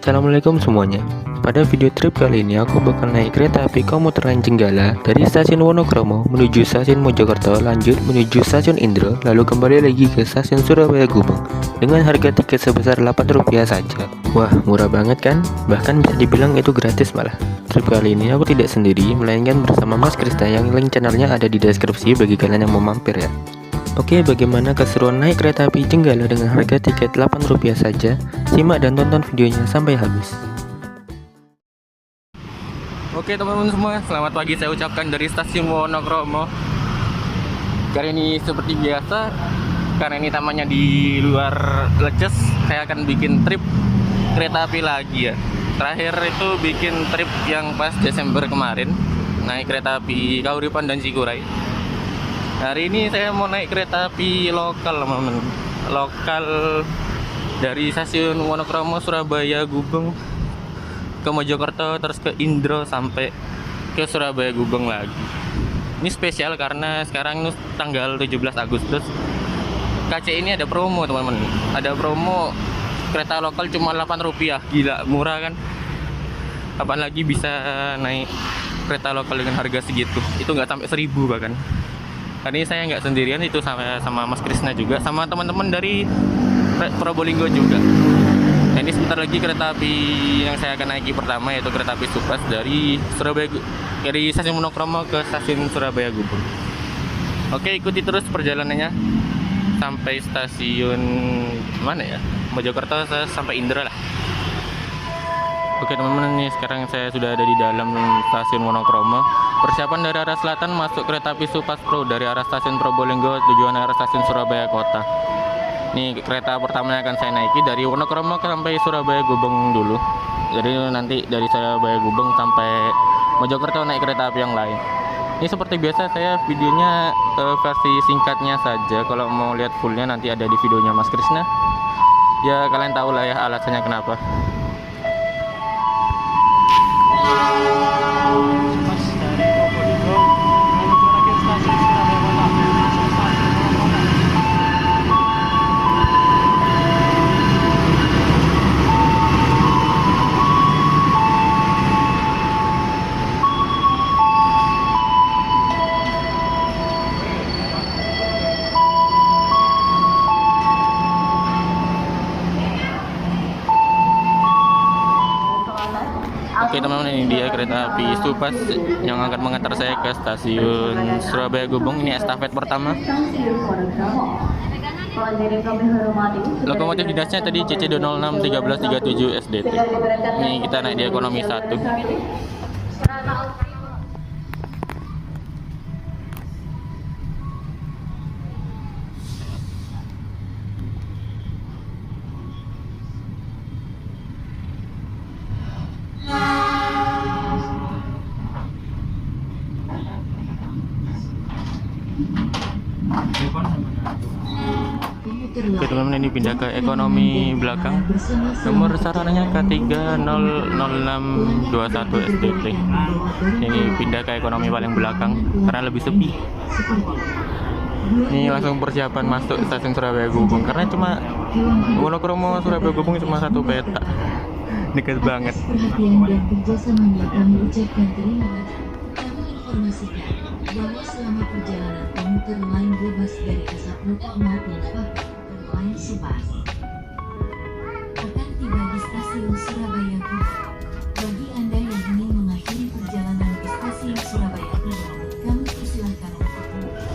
Assalamualaikum semuanya. Pada video trip kali ini aku bakal naik kereta api komuter lain Jenggala dari stasiun Wonokromo menuju stasiun Mojokerto, lanjut menuju stasiun Indro, lalu kembali lagi ke stasiun Surabaya Gubeng dengan harga tiket sebesar Rp8 saja. Wah, murah banget kan? Bahkan bisa dibilang itu gratis malah. Trip kali ini aku tidak sendiri, melainkan bersama Mas Krista yang link channelnya ada di deskripsi bagi kalian yang mau mampir ya. Oke, bagaimana keseruan naik kereta api Jenggala dengan harga tiket Rp8 saja? Simak dan tonton videonya sampai habis. Oke teman-teman semua, selamat pagi saya ucapkan dari stasiun Wonokromo. Kali ini seperti biasa, karena ini tamannya di luar Leces, saya akan bikin trip kereta api lagi ya. Terakhir itu bikin trip yang pas Desember kemarin, naik kereta api Kauripan dan Cikuray. Hari ini saya mau naik kereta api lokal teman-teman. Lokal dari stasiun Wonokromo Surabaya Gubeng ke Mojokerto, terus ke Indro sampai ke Surabaya Gubeng lagi. Ini spesial karena sekarang tanggal 17 Agustus. KC ini ada promo teman-teman. Ada promo kereta lokal cuma Rp8. Gila, murah kan? Kapan lagi bisa naik kereta lokal dengan harga segitu? Itu nggak sampai 1.000 bahkan. Hari ini saya nggak sendirian, itu sama Mas Krisna juga, sama teman-teman dari Probolinggo juga. Nah, ini sebentar lagi kereta api yang saya akan naiki pertama, yaitu kereta api Supas dari stasiun Wonokromo ke stasiun Surabaya Gubeng. Oke, ikuti terus perjalanannya sampai stasiun mana ya? Mojokerto sampai Indra lah. Oke teman-teman, nih sekarang saya sudah ada di dalam stasiun Wonokromo. Persiapan dari arah selatan masuk kereta api Supas Pro dari arah stasiun Probolinggo tujuan arah stasiun Surabaya Kota. Ini kereta pertama yang akan saya naiki dari Wonokromo sampai Surabaya Gubeng dulu. Jadi nanti dari Surabaya Gubeng sampai Mojokerto naik kereta api yang lain. Ini seperti biasa saya videonya versi singkatnya saja. Kalau mau lihat fullnya nanti ada di videonya Mas Krisna. Ya kalian tahu lah ya alasannya kenapa. Oke teman-teman, ini dia kereta api Supas yang akan mengantar saya ke stasiun Surabaya Gubeng. Ini estafet pertama. Lokomotif dinasnya tadi CC206 1337 SDT. Ini kita naik di ekonomi 1. Oke teman-teman, ini pindah ke ekonomi belakang. Nomor sarananya K3000621 SDT. Ini pindah ke ekonomi paling belakang karena lebih sepi. Ini langsung persiapan masuk stasiun Surabaya Gubeng karena cuma Wonokromo Surabaya Gubeng cuma satu peta. Dekat banget. Bahwa selama perjalanan komuter lain bebas dari asap rokok maupun faktor lain Supas akan tiba di stasiun Surabaya Gubeng. Bagi Anda yang ingin mengakhiri perjalanan di stasiun Surabaya Gubeng, kami persilahkan untuk mundur.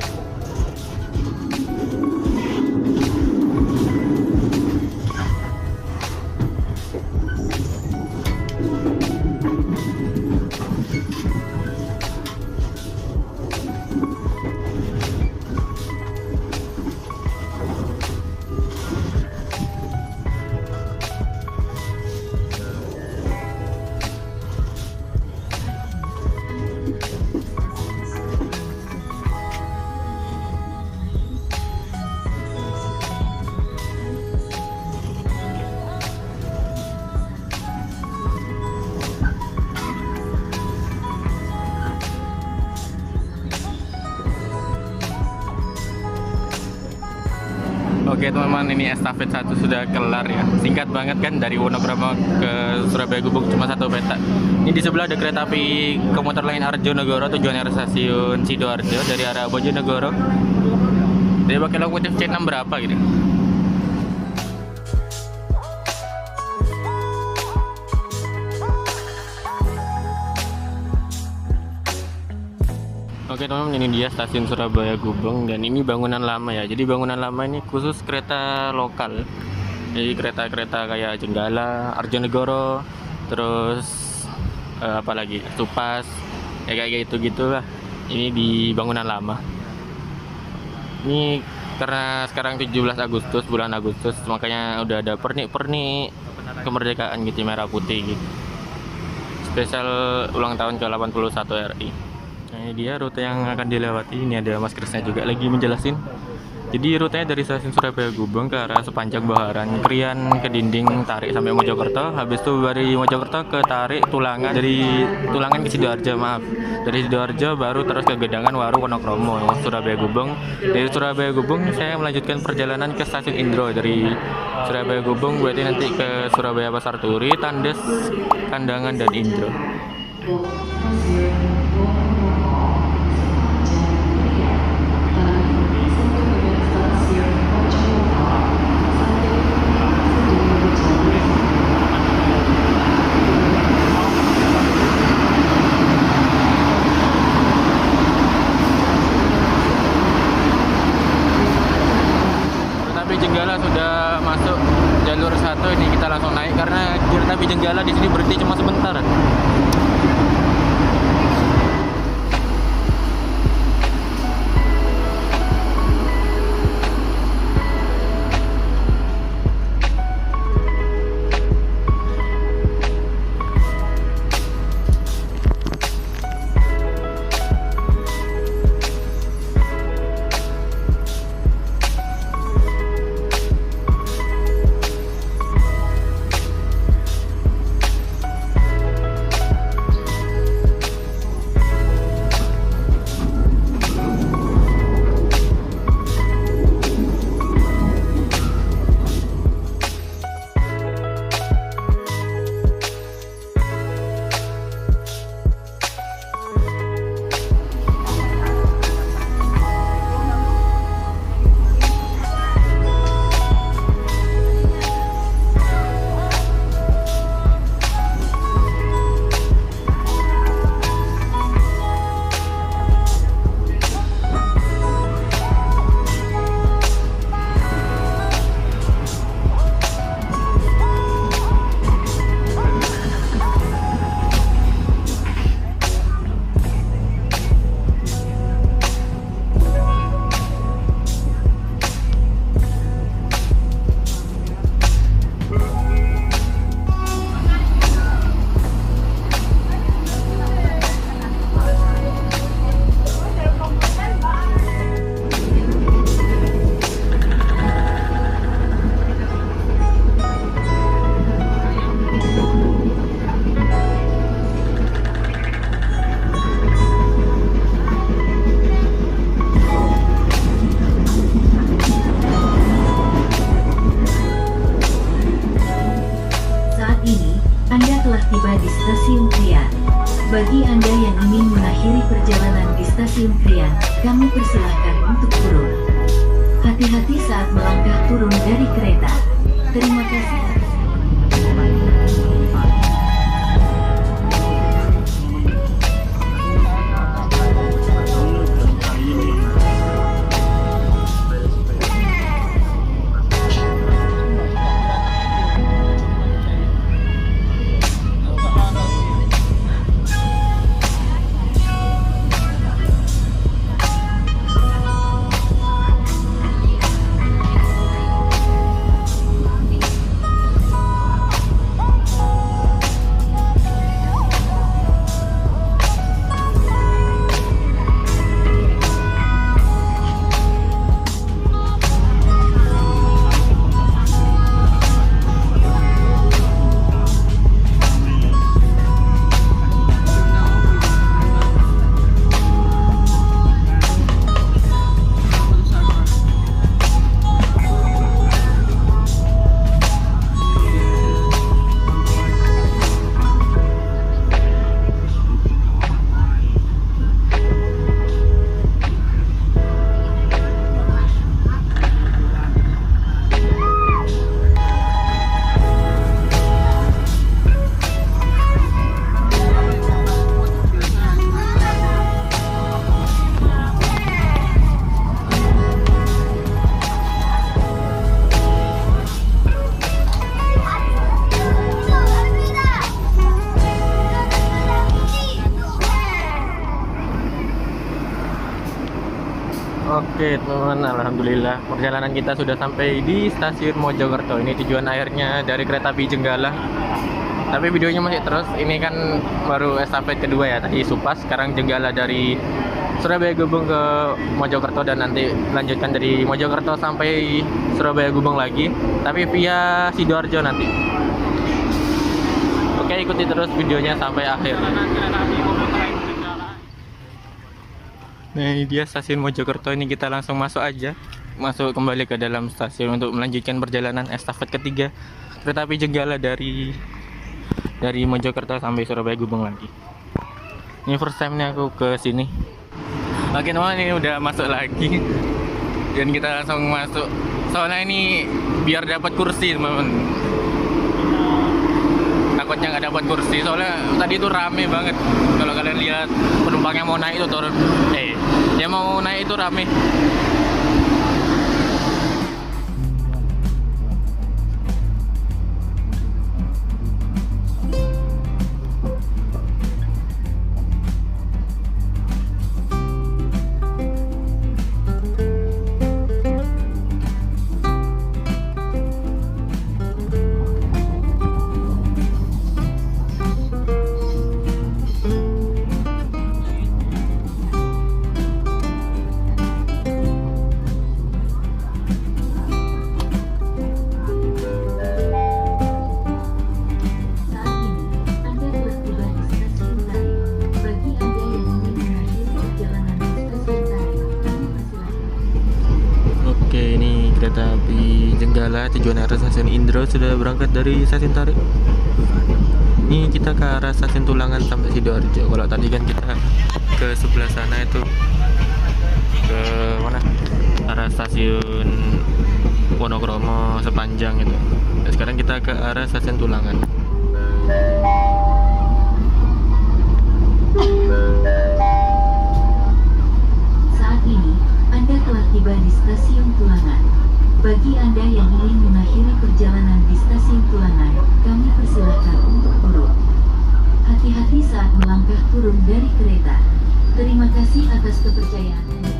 Oke teman-teman, ini estafet 1 sudah kelar ya. Singkat banget kan, dari Wonokromo ke Surabaya Gubeng cuma 1 petak. Ini di sebelah ada kereta api komuter lain Arjonegoro, tujuannya stasiun Sidoarjo dari arah Bojonegoro. Dia pakai lokomotif C6 berapa gitu. Oke teman-teman, ini dia stasiun Surabaya Gubeng dan ini bangunan lama ya. Jadi bangunan lama ini khusus kereta lokal. Jadi kereta-kereta kayak Jenggala, Arjonegoro, terus apalagi Tupas, ya kayak gitu lah. Ini di bangunan lama. Ini karena sekarang 17 Agustus, bulan Agustus, makanya udah ada pernik-pernik kemerdekaan gitu, merah putih gitu. Spesial ulang tahun ke-81 RI. Nah, ini dia rute yang akan dilewati. Ini ada Mas Krisna juga lagi menjelasin. Jadi rutenya dari stasiun Surabaya Gubeng ke arah sepanjang Baharan, Krian ke Dinding, tarik sampai Mojokerto. Habis itu dari Mojokerto ke tarik Tulangan, dari Tulangan ke Sidoarjo, maaf. Dari Sidoarjo baru terus ke Gedangan, Waru, Wonokromo, Surabaya Gubeng. Dari Surabaya Gubeng saya melanjutkan perjalanan ke stasiun Indro. Dari Surabaya Gubeng berarti nanti ke Surabaya Pasar Turi, Tandes, Kandangan, dan Indro. Jenggala sudah masuk jalur 1, ini kita langsung naik karena kereta api Jenggala di sini berhenti cuma sebentar. tiba di Stasiun Krian. Bagi Anda yang ingin mengakhiri perjalanan di Stasiun Krian, kami persilahkan untuk turun. Hati-hati saat melangkah turun dari kereta. Terima kasih. Oke teman-teman, alhamdulillah perjalanan kita sudah sampai di stasiun Mojokerto. Ini tujuan akhirnya dari kereta api Jenggala. Tapi videonya masih terus. Ini kan baru estafet kedua ya. Tadi Supas, sekarang Jenggala dari Surabaya Gubeng ke Mojokerto, dan nanti lanjutkan dari Mojokerto sampai Surabaya Gubeng lagi, tapi via Sidoarjo nanti. Oke, ikuti terus videonya sampai akhir. Nah, ini dia stasiun Mojokerto. Ini kita langsung masuk aja, masuk kembali ke dalam stasiun untuk melanjutkan perjalanan estafet ketiga kereta api Jenggala dari Mojokerto sampai Surabaya Gubeng lagi. Ini first time-nya aku ke sini. Oke teman, ini udah masuk lagi dan kita langsung masuk. Soalnya ini biar dapat kursi teman-teman. Takutnya nggak dapat kursi, soalnya tadi itu rame banget. Kalau kalian lihat penumpang yang mau naik itu turun, yang mau naik itu rame. Kereta api Jenggala tujuan arah stasiun Indro sudah berangkat dari stasiun Tarik. Ini kita ke arah stasiun Tulangan sampai Sidoarjo. Kalau tadi kan kita ke sebelah sana itu ke mana? Arah stasiun Wonokromo sepanjang itu. Dan sekarang kita ke arah stasiun Tulangan. Saat ini, Anda telah tiba di stasiun Tulangan. Bagi Anda yang ingin mengakhiri perjalanan di stasiun Tulangan, kami persilahkan untuk turun. Hati-hati saat melangkah turun dari kereta. Terima kasih atas kepercayaan Anda.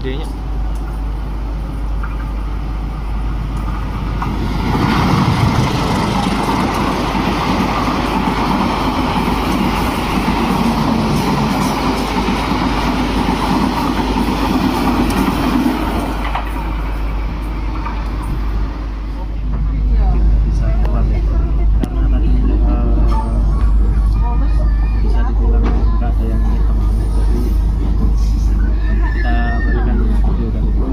gedenya. bisa keluar ya. Karena tadi bisa dibilang nggak ada yang hitam, jadi kita berikan video dan itu.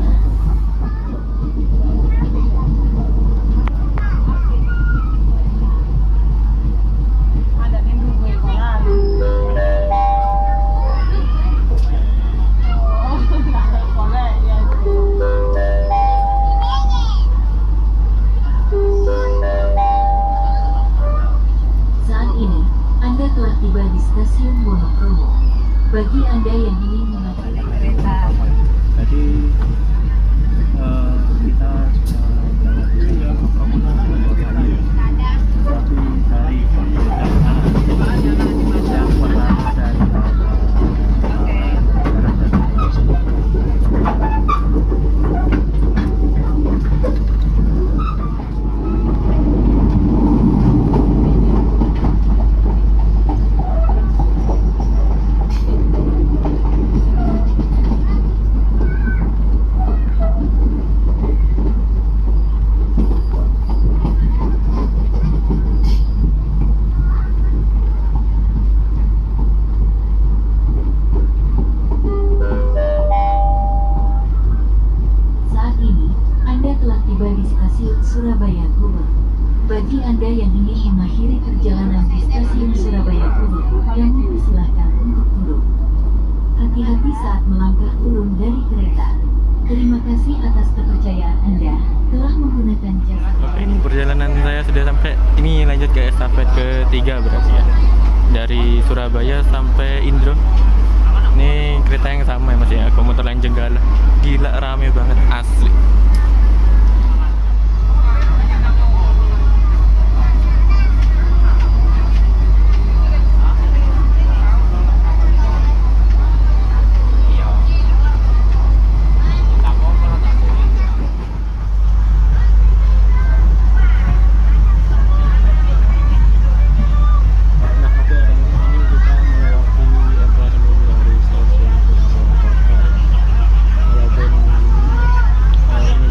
Saat ini, Anda telah tiba di stasiun Wonokromo. Bagi Anda yang ingin mengambil kereta, Jadi kita sudah melewati promo tadi, tapi dari perjalanan yang pertama dari saat ini, Anda telah tiba di stasiun Surabaya Kubur. Bagi Anda yang ingin mengakhiri perjalanan di stasiun Surabaya Kubur, kami persilahkan untuk turun. Hati-hati saat melangkah turun dari kereta. Terima kasih atas kepercayaan Anda telah menggunakan jasa. Oke, ini perjalanan saya sudah sampai. Ini lanjut ke estafet ketiga berarti ya. Dari Surabaya sampai Indro. Ini kereta yang sama ya Mas ya, komuter lain Jenggala. Gila rame banget asli. Nah, oke, ini kita melewati emplasemen dari stasiun Surabaya Kota. Walaupun ini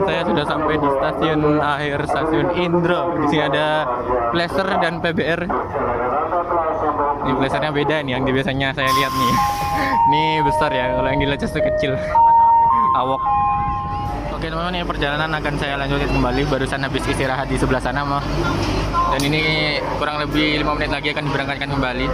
saya sudah sampai di stasiun akhir, stasiun Indro. Di sini ada Placer dan PBR. Ini Placernya beda nih, yang di biasanya saya lihat nih. Ini besar ya, kalau yang di Leces itu kecil. Awok. Oke teman-teman, ini perjalanan akan saya lanjutkan kembali. Barusan habis istirahat di sebelah sana mah. Dan ini kurang lebih 5 menit lagi akan diberangkatkan kembali.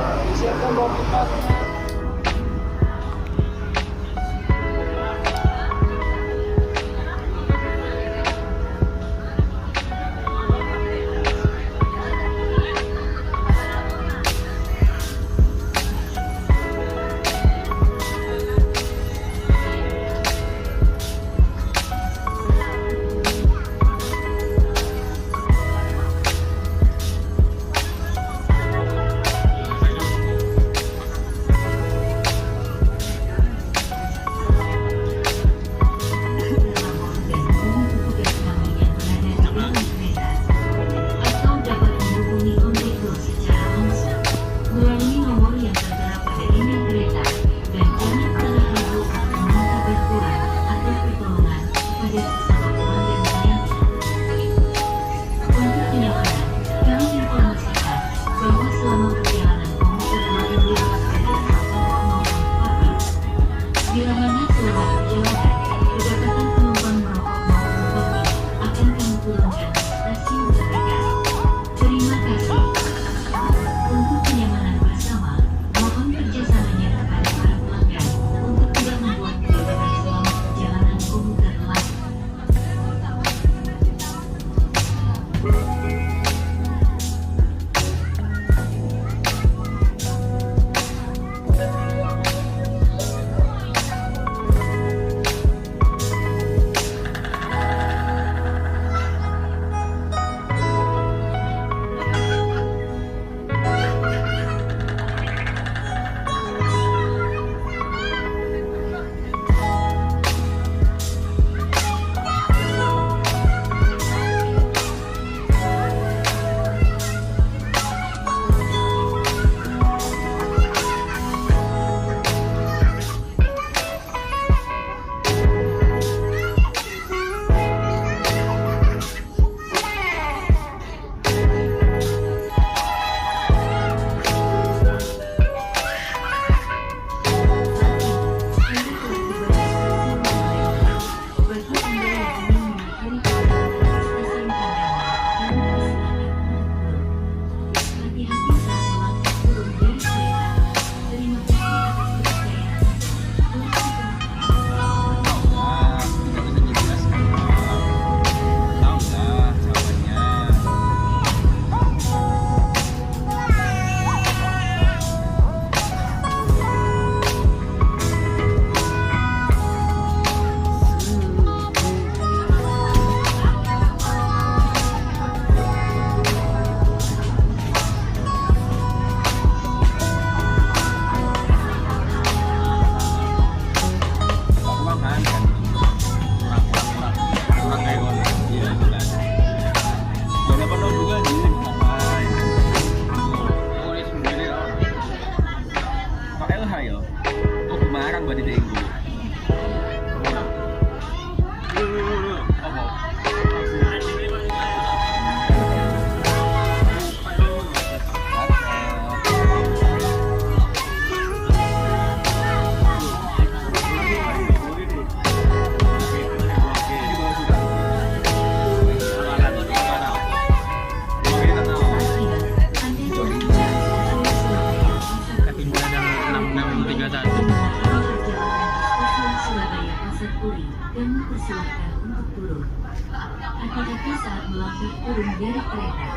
Hati-hati saat melangkah turun dari kereta.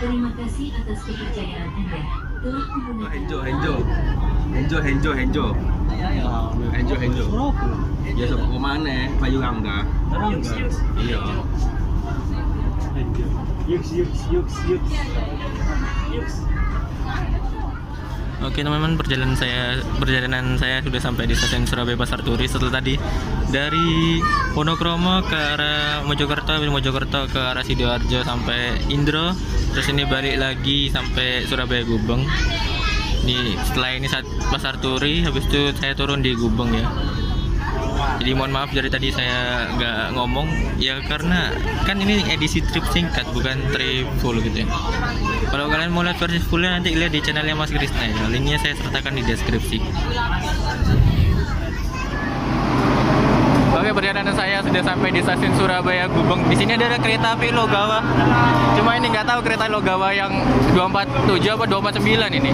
Terima kasih atas kepercayaan Anda telah menggunakan. Henjo. Ya sok kemana? Payu Rangga. Iya. Oke teman-teman, perjalanan saya sudah sampai di stasiun Surabaya Pasar Turi. Setelah tadi dari Wonokromo ke arah Mojokerto ke arah Sidoarjo sampai Indro, terus ini balik lagi sampai Surabaya Gubeng. Setelah ini Pasar Turi, habis itu saya turun di Gubeng ya. Jadi mohon maaf dari tadi saya nggak ngomong ya, karena kan ini edisi trip singkat bukan trip full gitu ya. Kalau kalian mau lihat versi fullnya nanti lihat di channelnya Mas Krisna ya. Linknya saya sertakan di deskripsi. Oke, perjalanan saya sudah sampai di stasiun Surabaya Gubeng. Di sini ada kereta api Logawa. Cuma ini nggak tahu kereta Logawa yang 247 apa 249 ini.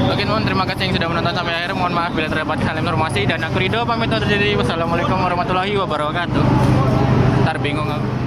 Oke, mohon terima kasih yang sudah menonton sampai akhir. Mohon maaf bila terdapat kesalahan informasi, dan aku Rido pamit undur diri. Wassalamualaikum warahmatullahi wabarakatuh. Ntar bingung aku.